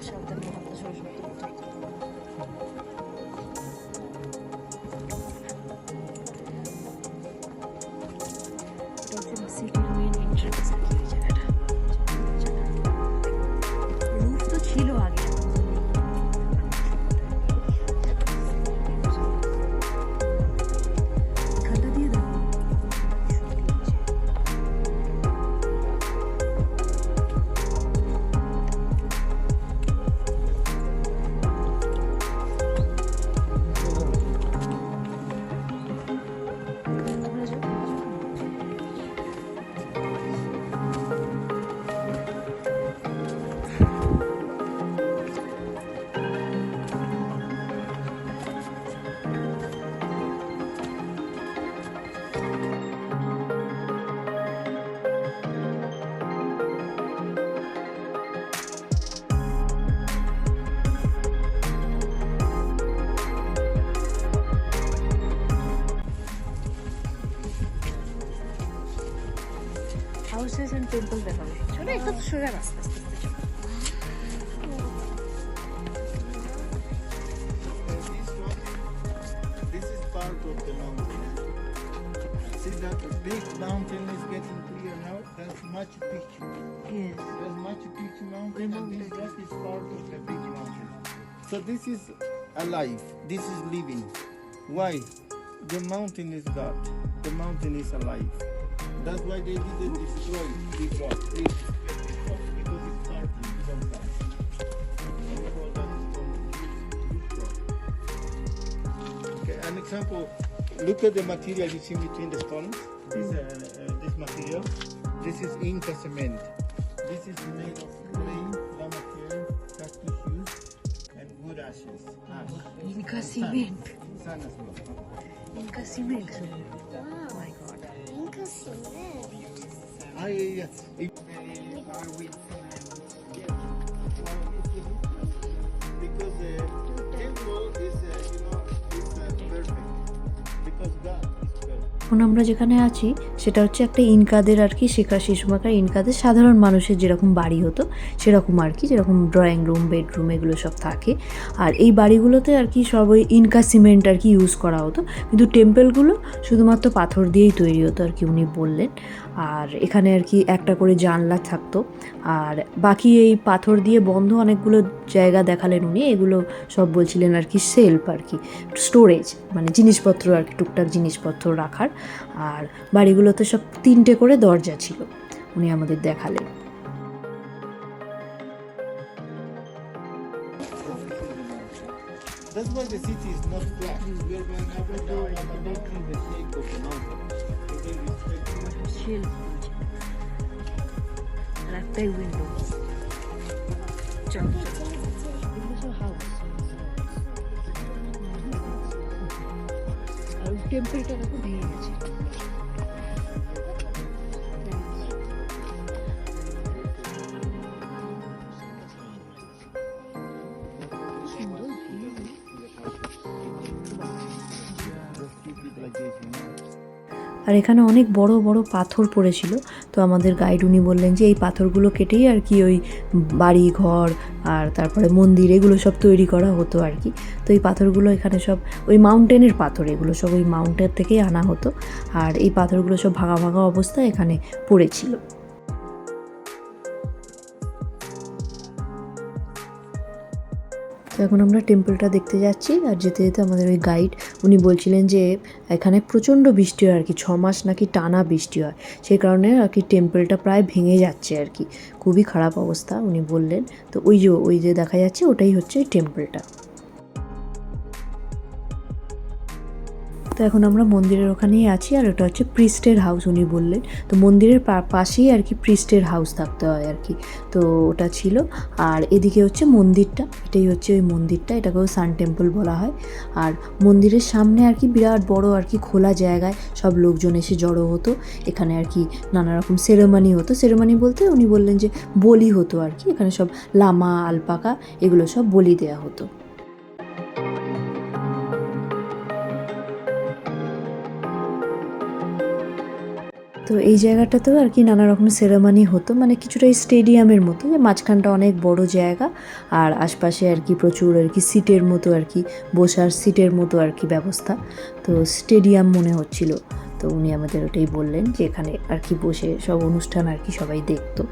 সাবধানে হাতটা সরে করতে হবে। এটা হচ্ছে সিটির মেন এন্ট্রান্স আর কি, এই জায়গাটা। রুফ তো ছিল আগে, এখানটা দিয়ে দাও। হাউসেস এন্ড টেম্পল দেখাবে। চলো একটু সোজা রাস্তা, আস্তে আস্তে চলো। This is part of the mountain. See that big mountain is getting clear now? That's Machu Picchu. Yes. That's Machu Picchu mountain, and this rock is part of the big mountain. So this is alive. This is living. Why? The mountain is God. The mountain is alive. That's why they didn't destroy this rock. Because it's part of God. Okay, an example. Look at the material you see between the stones. This material. This is Inca cement. This is made of clay, material, cactus juice, and wood ashes. Ash. Inca cement. Sun as well. Inca cement. Oh my God. Inca cement. Ah, yeah. Because the temple is, perfect. Because God is perfect. এখন আমরা যেখানে আছি সেটা হচ্ছে একটা ইনকাদের আর কি, শেখা সেই সময়কার ইনকাদের সাধারণ মানুষের যেরকম বাড়ি হতো সেরকম আর কি, যেরকম ড্রয়িং রুম, বেডরুম এগুলো সব থাকে। আর এই বাড়িগুলোতে আর কি সব ওই ইনকা সিমেন্ট আর কি ইউজ করা হতো, কিন্তু টেম্পলগুলো শুধুমাত্র পাথর দিয়েই তৈরি হতো আর কি উনি বললেন। আর এখানে আর কি একটা করে জানলা থাকতো, আর বাকি এই পাথর দিয়ে বন্ধ অনেকগুলো জায়গা দেখালেন উনি। এগুলো সব বলছিলেন আর কি সেলফ আর কি, স্টোরেজ, মানে জিনিসপত্র আর কি, টুকটাক জিনিসপত্র রাখার। আর বাড়িগুলোতে সব 3টে করে দরজা ছিল, উনি আমাদের দেখালেন। That's why the city is not flat. We are going up and down and making the shape of the mountain. Okay, আর একটাই উইন্ডো। চলো এগুলো সব হাউস। আর টেম্পলটা দেখো ভেঙে গেছে। আর এখানে অনেক বড় বড় পাথর পড়েছিল, তো আমাদের গাইড উনি বললেন যে এই পাথরগুলো কেটেই আর কি ওই বাড়ি ঘর আর তারপরে মন্দির এগুলো সব তৈরি করা হতো আর কি। তো এই পাথরগুলো এখানে সব ওই মাউন্টেনের পাথর, এগুলো সব ওই মাউন্টেন থেকেই আনা হতো। আর এই পাথরগুলো সব ভাঙা ভাঙা অবস্থায় এখানে পড়েছিল। তো এখন আমরা টেম্পলটা দেখতে যাচ্ছি, আর যেতে যেতে আমাদের ওই গাইড উনি বলছিলেন যে এখানে প্রচণ্ড বৃষ্টি হয় আর কি, 6 মাস নাকি টানা বৃষ্টি হয়, সেই কারণে আর কি টেম্পলটা প্রায় ভেঙে যাচ্ছে আর কি, খুবই খারাপ অবস্থা উনি বললেন। তো ওই যে দেখা যাচ্ছে ওটাই হচ্ছে এই টেম্পলটা। তো এখন আমরা মন্দিরের ওখানেই আছি, আর ওটা হচ্ছে প্রিস্টের হাউস উনি বললেন। তো মন্দিরের পাশেই আর কি প্রিস্টের হাউস থাকতে হয় আর কি, তো ওটা ছিল। আর এদিকে হচ্ছে মন্দিরটা, এটাই হচ্ছে ওই মন্দিরটা, এটাকেও সান টেম্পল বলা হয়। আর মন্দিরের সামনে আর কি বিরাট বড় আর কি খোলা জায়গায় সব লোকজন এসে জড়ো হতো, এখানে আর কি নানা রকম সেরেমনি হতো। সেরেমনি বলতে উনি বললেন যে বলি হতো আর কি, এখানে সব লামা, আলপাকা এগুলো সব বলি দেওয়া হতো। তো এই জায়গাটাতেও আর কি নানা রকম সেরেমনি হতো, মানে কিছুটা স্টেডিয়ামের মতো, যে মাঝখানটা অনেক বড় জায়গা আর আশপাশে আর কি প্রচুর আর কি সিটের মতো আর কি বসার সিটের মতো আর কি ব্যবস্থা। তো স্টেডিয়াম মনে হচ্ছিল। তো উনি আমাদের ওটাই বললেন যে এখানে আর কি বসে সব অনুষ্ঠান আর কি সবাই দেখতো।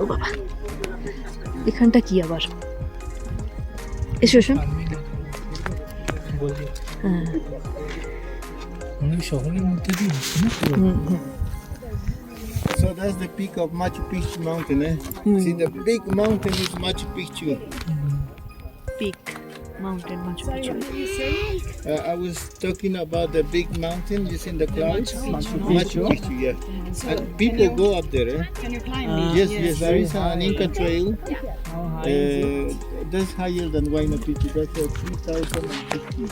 ও বাবা, এখানটা কি আবার? এসো এসো। হ্যাঁ, অনেক শহরের মধ্যে দিয়ে হচ্ছে না পুরো। So that's the peak of Machu Picchu mountain, eh? See, the big mountain is Machu Picchu. Peak mountain Machu Picchu. I was talking about the big mountain you see in the clouds. Machu Picchu, yeah. And people go up there, eh? Can you climb? Yes, there is an Inca trail. That's higher than Huayna Picchu. That's 3,050.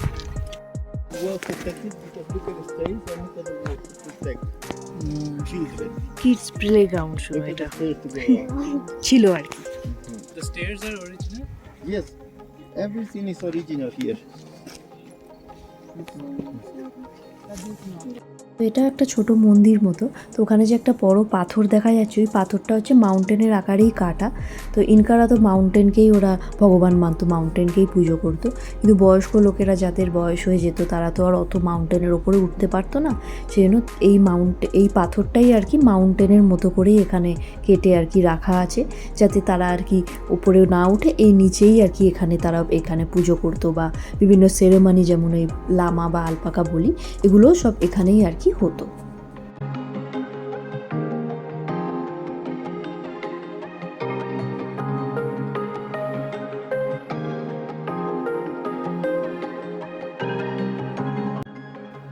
Well protected because look at the stairs and look at the wall to protect children. Kids playground শুরু Look at এটা the stairs to go up. ছিল আর কি। The stairs are original? Yes, everything is original here. তো এটা একটা ছোট মন্দির মতো। তো ওখানে যে একটা বড় পাথর দেখা যাচ্ছে, ওই পাথরটা হচ্ছে মাউন্টেনের আকারেই কাটা। তো ইনকারা তো মাউন্টেনকেই ওরা ভগবান মানতো, মাউন্টেনকেই পুজো করতো। কিন্তু বয়স্ক লোকেরা যাদের বয়স হয়ে যেত তারা তো আর অত মাউন্টেনের ওপরে উঠতে পারতো না, সেই জন্য এই পাথরটাই আর কি মাউন্টেনের মতো করেই এখানে কেটে আর কি রাখা আছে, যাতে তারা আর কি উপরে না উঠে এই নিচেই আর কি তারা এখানে পুজো করতো, বা বিভিন্ন সেরেমনি যেমন এই লামা বা আলপাকা বলি, এগুলোও সব এখানেই আর কি হতো।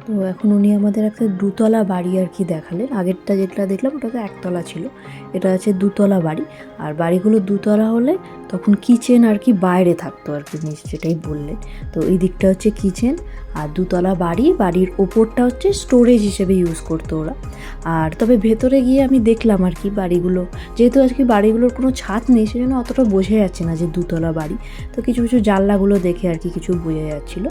তো এখন উনি আমাদের একটা দুতলা বাড়ি আর কি দেখালেন। আগেরটা যেটা দেখলাম ওটা তো একতলা ছিল, এটা আছে দুতলা বাড়ি। আর বাড়িগুলো দুতলা হলে তখন কিচেন আর কি বাইরে থাকতো আর কি, সেটাই বললেন। তো এই দিকটা হচ্ছে কিচেন, আর দুতলা বাড়ির ওপরটা হচ্ছে স্টোরেজ হিসেবে ইউজ করতো ওরা। আর তবে ভেতরে গিয়ে আমি দেখলাম আর কি বাড়িগুলো, যেহেতু আর কি বাড়িগুলোর কোনো ছাদ নেই সেজন্য অতটা বোঝা যাচ্ছে না যে দুতলা বাড়ি। তো কিছু কিছু জানলাগুলো দেখে আর কি কিছু বোঝা যাচ্ছিলো।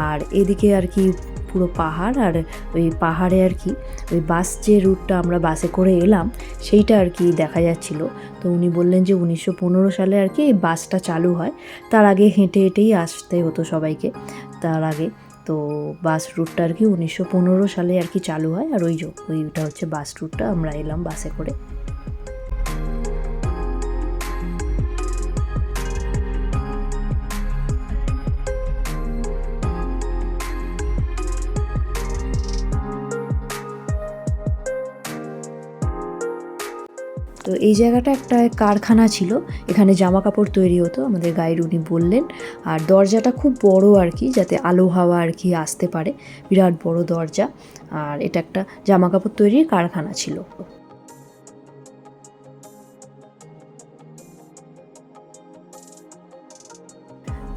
আর এদিকে আর কি পুরো পাহাড়, আর ওই পাহাড়ে আর কি ওই বাস যে রুটটা আমরা বাসে করে এলাম সেইটা আর কি দেখা যাচ্ছিলো। তো উনি বললেন যে 1915 সালে আর কি এই বাসটা চালু হয়, তার আগে হেঁটে হেঁটেই আসতে হতো সবাইকে তার আগে। তো বাস রুটটা আর কি 1915 সালে আর কি চালু হয়, আর ওইটা হচ্ছে বাস রুটটা, আমরা এলাম বাসে করে। তো এই জায়গাটা একটা কারখানা ছিল, এখানে জামা কাপড় তৈরি হতো, আমাদের গাইড উনি বললেন। আর দরজাটা খুব বড় আর কি, যাতে আলো হাওয়া আর কি আসতে পারে, বিরাট বড় দরজা। আর এটা একটা জামা কাপড় তৈরির কারখানা ছিল।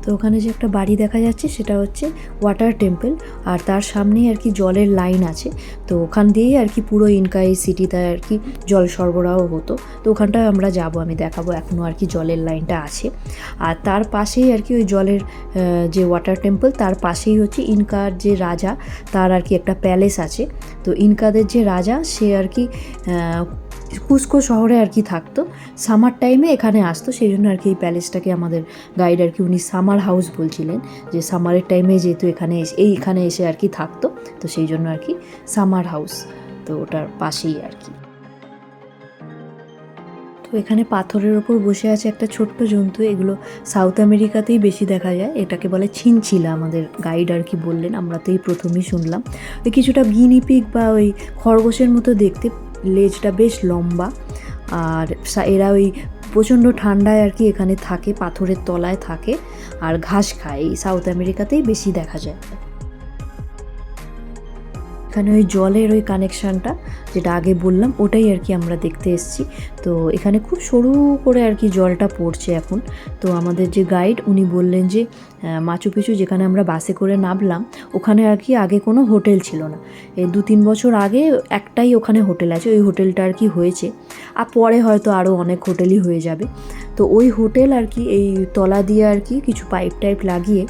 তো ওখানে যে একটা বাড়ি দেখা যাচ্ছে সেটা হচ্ছে ওয়াটার টেম্পল, আর তার সামনেই আর কি জলের লাইন আছে। তো ওখান দিয়েই আর কি পুরো ইনকা এই সিটিতে আর কি জল সরবরাহ হতো। তো ওখানটায় আমরা যাব, আমি দেখাবো, এখনও আর কি জলের লাইনটা আছে। আর তার পাশেই আর কি ওই জলের যে ওয়াটার টেম্পল তার পাশেই হচ্ছে ইনকার যে রাজা, তার আর কি একটা প্যালেস আছে। তো ইনকাদের যে রাজা সে আর কি কুস্কো শহরে আর কি থাকতো, সামার টাইমে এখানে আসতো, সেই জন্য আর কি এই প্যালেসটাকে আমাদের গাইড আর কি উনি সামার হাউস বলছিলেন, যে সামারের টাইমে যেহেতু এইখানে এসে আর কি থাকতো, তো সেই জন্য আর কি সামার হাউস। তো ওটার পাশেই আর কি। তো এখানে পাথরের ওপর বসে আছে একটা ছোট্ট জন্তু, এগুলো সাউথ আমেরিকাতেই বেশি দেখা যায়, এটাকে বলে চিনচিলা, আমাদের গাইড আর কি বললেন, আমরা তো এই প্রথমেই শুনলাম। ওই কিছুটা গিনিপিগ বা ওই খরগোশের মতো দেখতে, লেজটা বেশ লম্বা। আর এরা ওই প্রচণ্ড ঠান্ডায় আর কি এখানে থাকে, পাথরের তলায় থাকে আর ঘাস খায়, এই সাউথ আমেরিকাতেই বেশি দেখা যায়। এখানে ওই জলের ওই কানেকশানটা যেটা আগে বললাম ওটাই আর কি আমরা দেখতে এসেছি। তো এখানে খুব সরু করে আর কি জলটা পড়ছে এখন। তো আমাদের যে গাইড উনি বললেন যে মাচু পিচু যেখানে আমরা বাসে করে নামলাম ওখানে আর কি আগে কোনো হোটেল ছিল না। এই 2-3 বছর আগে একটাই ওখানে হোটেল আছে, ওই হোটেলটা আর কি হয়েছে, আর পরে হয়তো আরও অনেক হোটেলই হয়ে যাবে। তো ওই হোটেল আর কি এই তলা দিয়ে আর কি কিছু পাইপ টাইপ লাগিয়ে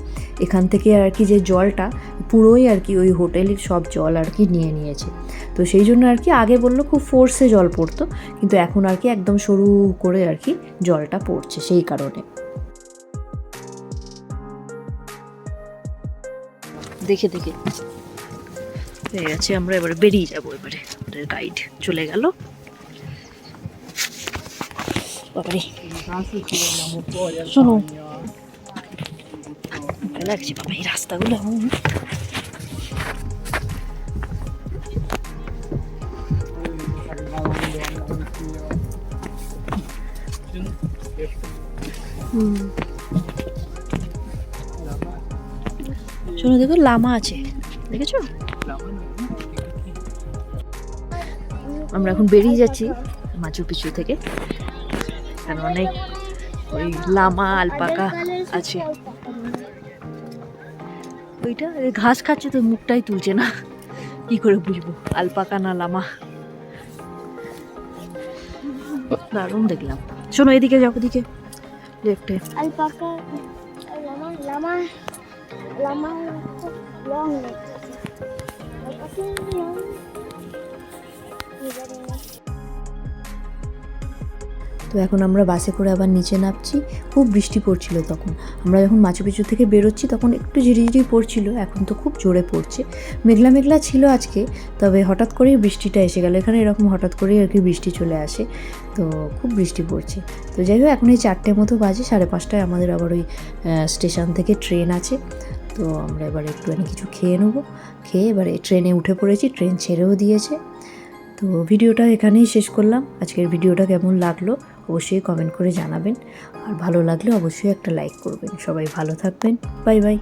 এখান থেকে আর কি যে জলটা পুরোই আর কি ওই হোটেলের সব জল আর কি নিয়ে নিয়েছে। তো সেই জন্য আর কি আগে বললো খুব ফোর্সে জল পড়তো, কিন্তু এখন আর কি একদম সরু করে আর কি জলটা পড়ছে সেই কারণে। দেখে দেখে হয়ে গেছে, আমরা এবারে বেরিয়ে যাবো। এবারে আমাদের গাইড চলে গেল। বাবারে শোনো, ভয় লাগছে বাবা এই রাস্তাগুলো। শোনো দেখো লামা আছে, দেখেছো? আমরা এখন বেরিয়ে যাচ্ছি মাচু পিচু থেকে, এখানে অনেক ওই লামা আলপাকা আছে। ওইটা ঘাস খাচ্ছে তো মুখটাই তুলছে না, কি করে বুঝবো আলপাকা না লামা। দারুণ দেখলাম। শোনো এদিকে যাও, ওদিকে লেফটে। Alpaca, lama long neck. Alpaca long. তো এখন আমরা বাসে করে আবার নিচে নামছি। খুব বৃষ্টি পড়ছিল তখন, আমরা যখন মাচু পিচু থেকে বেরোচ্ছি তখন একটু ঝিরিঝিরি পড়ছিল, এখন তো খুব জোরে পড়ছে। মেঘলা মেঘলা ছিল আজকে, তবে হঠাৎ করেই বৃষ্টিটা এসে গেল। এখানে এরকম হঠাৎ করেই আর কি বৃষ্টি চলে আসে, তো খুব বৃষ্টি পড়ছে। তো যাই হোক এখন এই 4টে মতো বাজে, 5:30টায় আমাদের আবার ওই স্টেশন থেকে ট্রেন আছে। তো আমরা এবার একটুখানি কিছু খেয়ে নেবো, খেয়ে এবারে ট্রেনে উঠে পড়েছি, ট্রেন ছেড়েও দিয়েছে। তো ভিডিওটা এখানেই শেষ করলাম। আজকের ভিডিওটা কেমন লাগলো অবশ্যই কমেন্ট করে জানাবেন, আর ভালো লাগলে অবশ্যই একটা লাইক করবেন। সবাই ভালো থাকবেন, বাই বাই।